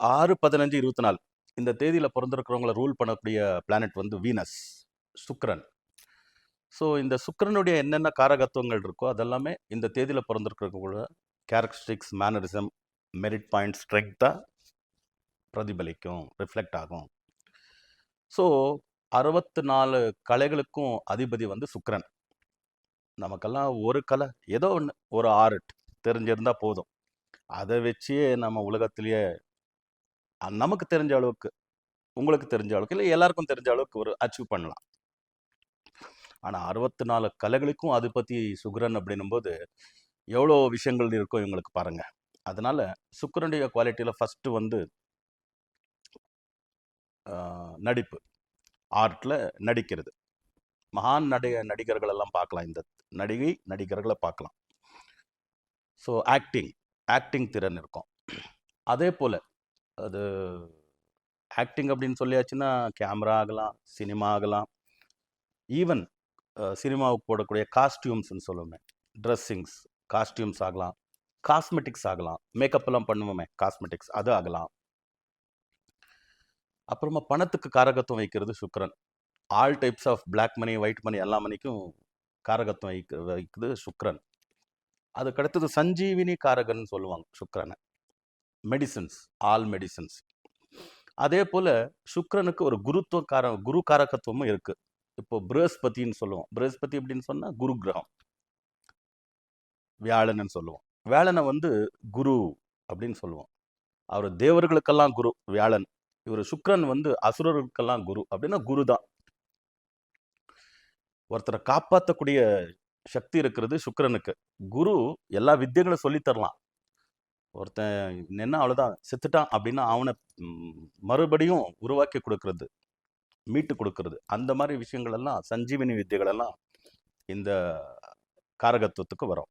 6-15-24 இந்த தேதியில பொறந்திருக்கிறவங்கள ரூல் பண்ணக்கூடிய பிளானட் வந்து வீனஸ், சுக்கிரன். ஸோ இந்த சுக்கிரனுடைய என்னென்ன காரகத்துவங்கள் இருக்கோ அதெல்லாமே இந்த தேதியில பொறந்திருக்கிறவங்களோட கேரக்டரிஸ்டிக்ஸ், மேனரிசம், மெரிட் பாயிண்ட், ஸ்ட்ரெங்க்த்தா பிரதிபலிக்கும், ரிஃப்ளெக்ட் ஆகும். ஸோ 64 கலைகளுக்கும் அதிபதி வந்து சுக்கிரன். நமக்கெல்லாம் ஒரு கலை ஏதோ ஒன்று, ஒரு ஆர்ட் தெரிஞ்சிருந்தா போதும். அதை வச்சே நம்ம உலகத்திலேயே நமக்கு தெரிஞ்ச அளவுக்கு, உங்களுக்கு தெரிஞ்ச அளவுக்கு, இல்லை எல்லாருக்கும் தெரிஞ்ச அளவுக்கு ஒரு அச்சீவ் பண்ணலாம். ஆனால் 64 கலைகளுக்கும் அதிபதி சுக்கிரன் அப்படின்னும் போது எவ்வளோ விஷயங்கள் இருக்கும் இவங்களுக்கு பாருங்க. அதனால சுக்கிரனுடைய குவாலிட்டியில் ஃபர்ஸ்ட் வந்து நடிப்பு, ஆர்ட்ல நடிக்கிறது. மகான் நடிகர்கள் எல்லாம் பார்க்கலாம், இந்த நடிகர்களை பார்க்கலாம். ஸோ ஆக்டிங் திறன் இருக்கும். அதே போல் அது ஆக்டிங் அப்படின்னு சொல்லியாச்சுன்னா கேமரா ஆகலாம், சினிமா ஆகலாம், ஈவன் சினிமாவுக்கு போடக்கூடிய காஸ்டியூம்ஸ்ன்னு சொல்லுவோமே, ட்ரெஸ்ஸிங்ஸ், காஸ்டியூம்ஸ் ஆகலாம், காஸ்மெட்டிக்ஸ் ஆகலாம், மேக்கப் எல்லாம் பண்ணுவோமே காஸ்மெட்டிக்ஸ், அது ஆகலாம். அப்புறமா பணத்துக்கு காரகத்துவம் வைக்கிறது சுக்கிரன். All types of black money, white money, எல்லா மணிக்கும் காரகத்துவம் வைக்கிறது சுக்கிரன். அதுக்கடுத்தது சஞ்சீவினி காரகன் சொல்லுவாங்க சுக்கிரனை. Medicines, all medicines. அதே போல சுக்கிரனுக்கு ஒரு குரு காரகத்துவமும் இருக்கு. இப்போ பிரகஸ்பதின்னு சொல்லுவோம். பிரகஸ்பதி அப்படின்னு சொன்னா குரு கிரகம், வியாழன்னு சொல்லுவோம். வியாழனை வந்து குரு அப்படின்னு சொல்லுவோம். அவர் தேவர்களுக்கெல்லாம் குரு வியாழன். இவர் சுக்கிரன் வந்து அசுரர்களுக்கெல்லாம் குரு. அப்படின்னா குரு தான். ஒருத்தரை காப்பாற்றக்கூடிய சக்தி இருக்கிறது சுக்கிரனுக்கு. குரு எல்லா வித்தியங்களும் சொல்லி தரலாம். ஒருத்தன் என்ன அவ்வளோதான் செத்துட்டான் அப்படின்னா அவனை மறுபடியும் உருவாக்கி கொடுக்கறது, மீட்டு கொடுக்கறது, அந்த மாதிரி விஷயங்கள் எல்லாம், சஞ்சீவினி வித்தியங்கள் எல்லாம் இந்த காரகத்துவத்துக்கு வரும்.